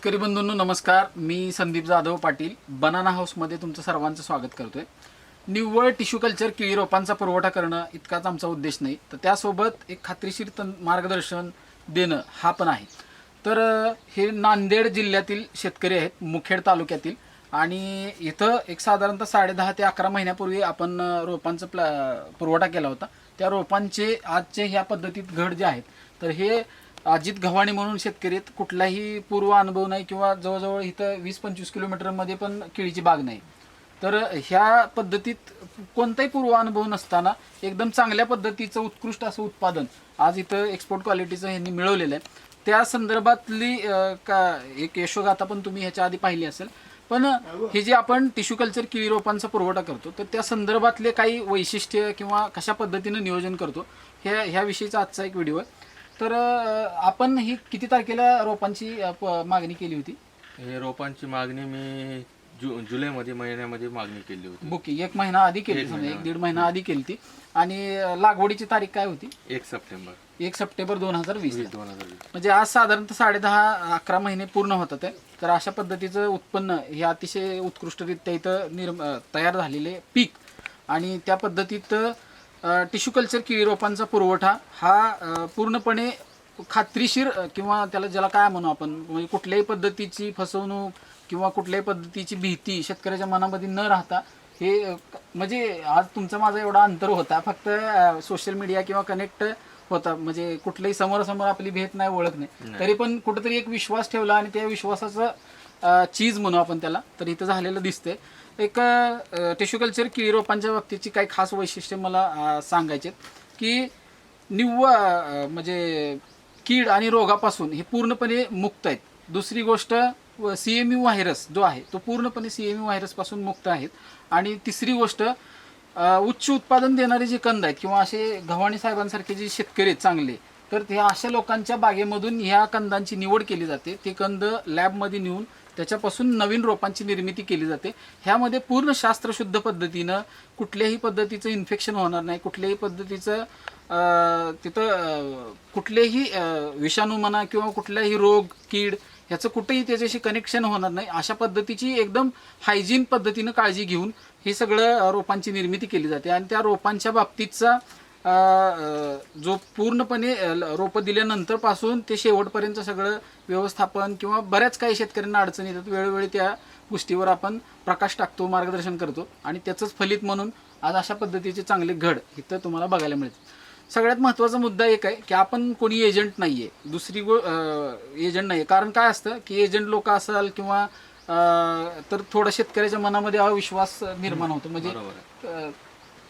शेतकरी बंधूंनो नमस्कार. मी संदीप जाधव पाटील बनाना हाऊसमध्ये तुमचं सर्वांचं स्वागत करतोय. निव्वळ टिश्यू कल्चर केळी रोपांचा पुरवठा करणं इतकाच आमचा उद्देश नाही, तर त्यासोबत एक खात्रीशीर मार्गदर्शन देणं हा पण आहे. तर हे नांदेड जिल्ह्यातील शेतकरी आहेत, मुखेड तालुक्यातील, आणि इथं एक साधारणतः 10.5 ते 11 महिन्यापूर्वी आपण रोपांचा पुरवठा केला होता. त्या रोपांचे आजचे ह्या पद्धतीत घड जे आहेत, तर हे अजित गव्हाणे म्हणून शेतकरी आहेत. कुठलाही पूर्व अनुभव नाही किंवा जवळजवळ इथं 20-25 किलोमीटरमध्ये पण केळीची बाग नाही. तर ह्या पद्धतीत कोणताही पूर्व अनुभव नसताना एकदम चांगल्या पद्धतीचं उत्कृष्ट असं उत्पादन आज इथं एक्सपोर्ट क्वालिटीचं ह्यांनी मिळवलेलं आहे. त्या संदर्भातली एक यशोगाथा पण तुम्ही ह्याच्या आधी पाहिली असेल. पण हे जे आपण टिश्यू कल्चर केळी रोपांचा पुरवठा करतो, तर त्या संदर्भातले काही वैशिष्ट्य किंवा कशा पद्धतीनं नियोजन करतो ह्याविषयीचा आजचा एक व्हिडिओ आहे. तर आपण ही किती तारखेला रोपांची मागणी केली होती? हे रोपांची मागणी मी जुलैमध्ये महिन्यामध्ये मागणी केली होती. बुकिंग 1 महिना आधी केली, समजा 1-1.5 महिना आधी केली ती. आणि लागवडीची तारीख काय होती? 1 सप्टेंबर 1 सप्टेंबर 2020. 2020. म्हणजे आज साधारणतः 10.5-11 महिने पूर्ण होतात आहे. तर अशा पद्धतीचं उत्पन्न हे अतिशय उत्कृष्टरित्या इथं तयार झालेले पीक, आणि त्या पद्धतीत टिश्यू कल्चर केळी रोपांचा पुरवठा हा पूर्णपणे खात्रीशीर, किंवा त्याला ज्याला काय म्हणू आपण, म्हणजे कुठल्याही पद्धतीची फसवणूक किंवा कुठल्याही पद्धतीची भीती शेतकऱ्याच्या मनामध्ये न राहता, हे म्हणजे आज तुमचा माझा एवढा अंतर होता, फक्त सोशल मीडिया किंवा कनेक्ट होता, म्हणजे कुठल्याही समोरासमोर आपली भेट नाही, ओळख नाही, तरी पण कुठेतरी एक विश्वास ठेवला आणि त्या विश्वासाचं चीज म्हणू आपण त्याला, तर इथं झालेलं दिसतंय. एक टिश्यू कल्चर केळी रोपांच्या बाबतीची काही खास वैशिष्ट्ये मला सांगायचे की निव्वळ म्हणजे कीड आणि रोगापासून हे पूर्णपणे मुक्त आहेत. दुसरी गोष्ट, CMU व्हायरस जो आहे तो पूर्णपणे CMU व्हायरसपासून मुक्त आहेत. आणि तिसरी गोष्ट, उच्च उत्पादन देणारे जे कंद आहेत किंवा असे गव्हाणे साहेबांसारखे जे शेतकरी आहेत चांगले, तर ते अशा लोकांच्या बागेमधून ह्या कंदांची निवड केली जाते. ते कंद लॅबमध्ये नेऊन त्याच्यापासून नवीन रोपांची निर्मिती केली जाते. ह्यामध्ये पूर्ण शास्त्रशुद्ध पद्धतीनं कुठल्याही पद्धतीचं इन्फेक्शन होणार नाही, कुठल्याही पद्धतीचं तिथं कुठलेही विषाणू म्हणा किंवा कुठलाही रोग कीड ह्याचं कुठेही त्याच्याशी कनेक्शन होणार नाही, अशा पद्धतीची एकदम हायजीन पद्धतीनं काळजी घेऊन हे सगळं रोपांची निर्मिती केली जाते. आणि त्या रोपांच्या बाबतीतचा जो पूर्णपणे रोपं दिल्यानंतर पासून ते शेवटपर्यंत सगळं व्यवस्थापन किंवा बऱ्याच काही शेतकऱ्यांना अडचणी येतात, वेळोवेळी त्या गोष्टीवर आपण प्रकाश टाकतो, मार्गदर्शन करतो, आणि त्याचंच फलित म्हणून आज अशा पद्धतीचे चांगले घड इथं तुम्हाला बघायला मिळते. सगळ्यात महत्त्वाचा मुद्दा एक आहे की आपण कोणी एजंट नाही आहे, दुसरी एजंट नाही आहे. कारण काय असतं की एजंट लोक असाल किंवा तर थोडा शेतकऱ्याच्या मनामध्ये अविश्वास निर्माण होतो. म्हणजे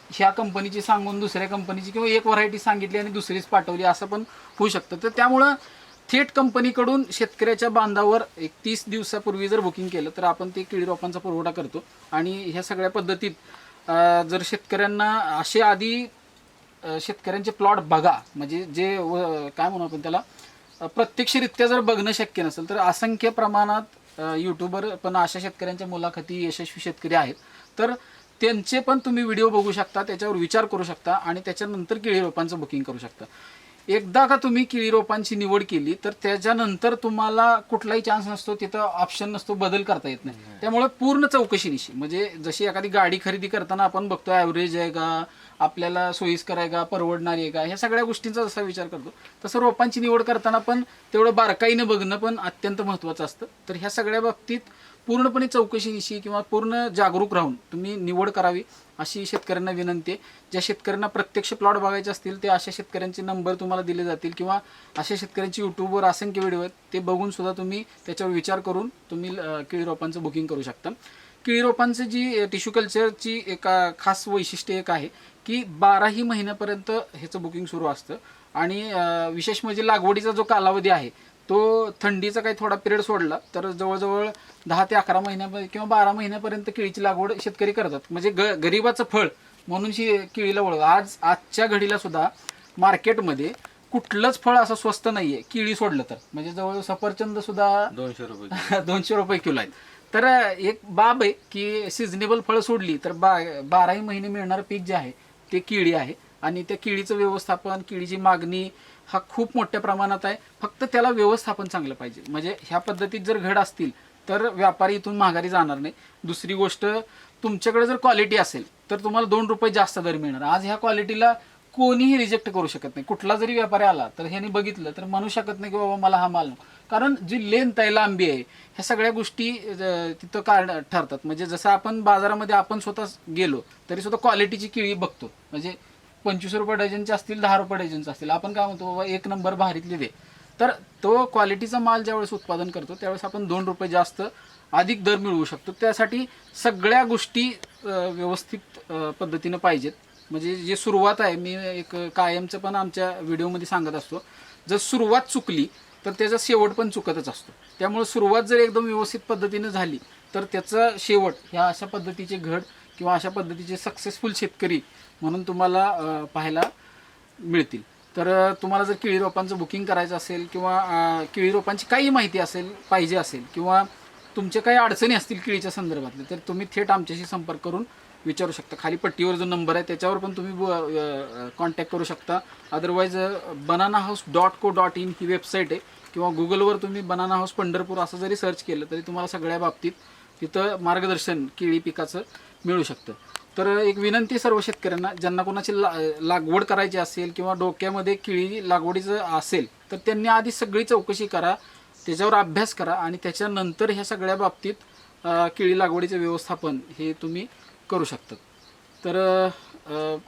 ह्या कंपनीची सांगून दुसऱ्या कंपनीची किंवा एक व्हरायटी सांगितली आणि दुसरीच पाठवली असं पण होऊ शकतं. तर त्यामुळं थेट कंपनीकडून शेतकऱ्याच्या बांधावर 30 दिवसापूर्वी जर बुकिंग केलं तर आपण ते केळी रोपांचा पुरवठा करतो. आणि ह्या सगळ्या पद्धतीत जर शेतकऱ्यांना असे आधी शेतकऱ्यांचे प्लॉट बघा, म्हणजे जे काय म्हणू आपण त्याला प्रत्यक्षरित्या जर बघणं शक्य नसेल तर असंख्य प्रमाणात यूट्यूबर पण अशा शेतकऱ्यांच्या मुलाखती यशस्वी शेतकरी आहेत, तर त्यांचे पण तुम्ही व्हिडिओ बघू शकता, त्याच्यावर विचार करू शकता आणि त्याच्यानंतर केळी रोपांचं बुकिंग करू शकता. एकदा का तुम्ही केळी रोपांची निवड केली तर त्याच्यानंतर तुम्हाला कुठलाही चान्स नसतो, तिथं ऑप्शन नसतो, बदल करता येत नाही. त्यामुळे पूर्ण चौकशीनिशी, म्हणजे जशी एखादी गाडी खरेदी करताना आपण बघतो ॲव्हरेज आहे का, आपल्याला सोयीस्कर आहे का, परवडणारी आहे का, ह्या सगळ्या गोष्टींचा जसा विचार करतो तसं रोपांची निवड करताना पण तेवढं बारकाईनं बघणं पण अत्यंत महत्त्वाचं असतं. तर ह्या सगळ्या बाबतीत पूर्णपणे चौकशीनिशी किंवा पूर्ण जागरूक राहून तुम्ही निवड करावी अशी शेतकऱ्यांना विनंती आहे. ज्या शेतकऱ्यांना प्रत्यक्ष प्लॉट बघायचे असतील ते अशा शेतकऱ्यांचे नंबर तुम्हाला दिले जातील, किंवा अशा शेतकऱ्यांची यूट्यूबवर असंख्य व्हिडिओ आहेत, ते बघून सुद्धा तुम्ही त्याच्यावर विचार करून तुम्ही केळी रोपांचं बुकिंग करू शकता. केळी रोपांचं जी टिश्यू कल्चरची एक खास वैशिष्ट्य एक आहे की 12ही महिन्यापर्यंत ह्याचं बुकिंग सुरू असतं. आणि विशेष म्हणजे लागवडीचा जो कालावधी आहे तो थंडीचा काही थोडा पिरियड सोडला तर जवळजवळ 10 ते 11 महिन्यापर्यंत किंवा 12 महिन्यापर्यंत केळीची लागवड शेतकरी करतात. म्हणजे गरिबाचं फळ म्हणून केळीला ओळख. आजच्या घडीला सुद्धा मार्केटमध्ये कुठलंच फळ असं स्वस्त नाहीये केळी सोडलं तर. म्हणजे जवळ सफरचंद सुद्धा 200 रुपये 200 रुपये किलो आहेत. तर एक बाब आहे की सिजनेबल फळं सोडली तर 12ही महिने मिळणारं पीक जे आहे ते केळी आहे. आणि त्या केळीचं व्यवस्थापन, केळीची मागणी, हा खूप मोठ्या प्रमाणात आहे. फक्त त्याला व्यवस्थापन चांगलं पाहिजे. म्हणजे ह्या पद्धतीत जर घड असतील तर व्यापारी इथून माघारी जाणार नाही. दुसरी गोष्ट, तुमच्याकडे जर क्वालिटी असेल तर तुम्हाला 2 रुपये जास्त दर मिळणार. आज ह्या क्वालिटीला कोणीही रिजेक्ट करू शकत नाही. कुठला जरी व्यापारी आला तर ह्याने बघितलं तर म्हणू शकत नाही की बाबा मला हा माल नको. कारण जी लेंथ आहे, लांबी आहे, ह्या सगळ्या गोष्टी तिथं ठरतात. म्हणजे जसं आपण बाजारामध्ये आपण स्वतः गेलो तरी सुद्धा क्वालिटीची केळी बघतो. म्हणजे 25 रुपये डझनचे असतील, 10 रुपये डझनचे असतील, आपण काय म्हणतो बाबा 1 नंबर भारीतले दे. तर तो क्वालिटीचा माल ज्यावेळेस उत्पादन करतो त्यावेळेस आपण 2 रुपये जास्त अधिक दर मिळवू शकतो. त्यासाठी सगळ्या गोष्टी व्यवस्थित पद्धतीनं पाहिजेत. म्हणजे जे सुरुवात आहे, मी एक कायमचं पण आमच्या व्हिडिओमध्ये सांगत असतो, जर सुरुवात चुकली तर त्याचा शेवट पण चुकतच असतो. त्यामुळे सुरुवात जर एकदम व्यवस्थित पद्धतीनं झाली तर त्याचा शेवट ह्या अशा पद्धतीचे घड किंवा अशा पद्धतीचे सक्सेसफुल शेतकरी म्हणून तुम्हाला पाहायला मिळतील. तर तुम्हाला जर केळी रोपांचं बुकिंग करायचं असेल किंवा केळी रोपांची काही माहिती पाहिजे असेल किंवा तुमच्या काही अडचणी असतील केळीच्या संदर्भातले, तर तुम्ही थेट आमच्याशी संपर्क करून विचारू शकता. खाली पट्टीवर जो नंबर आहे त्याच्यावर पण तुम्ही कॉन्टॅक्ट करू शकता. अदरवाईज bananahouse.co.in ही वेबसाईट आहे किंवा गुगलवर तुम्ही बनाना हाऊस पंढरपूर असं जरी सर्च केलं तरी तुम्हाला सगळ्या बाबतीत तिथं मार्गदर्शन केळी पिकाचं मिळू शकतं. तर एक विनंती सर्व शेतकऱ्यांना, ज्यांना कोणाची लागवड करायची असेल किंवा डोक्यामध्ये केळी लागवडीचं असेल तर त्यांनी आधी सगळी चौकशी करा, त्याच्यावर अभ्यास करा आणि त्याच्यानंतर ह्या सगळ्या बाबतीत केळी लागवडीचं व्यवस्थापन हे तुम्ही करू शकतात. तर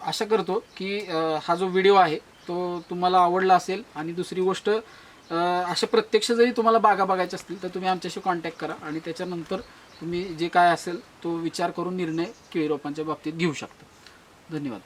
आशा करतो की हा जो व्हिडिओ आहे तो तुम्हाला आवडला असेल. आणि दुसरी गोष्ट, अशा प्रत्यक्ष जरी तुम्हाला बागा बघायच्या असतील तर तुम्ही आमच्याशी कॉन्टॅक्ट करा आणि त्याच्यानंतर तुम्ही जे काय असेल तो विचार करून निर्णय केळी रोपांच्या बाबतीत घेऊ शकता. धन्यवाद.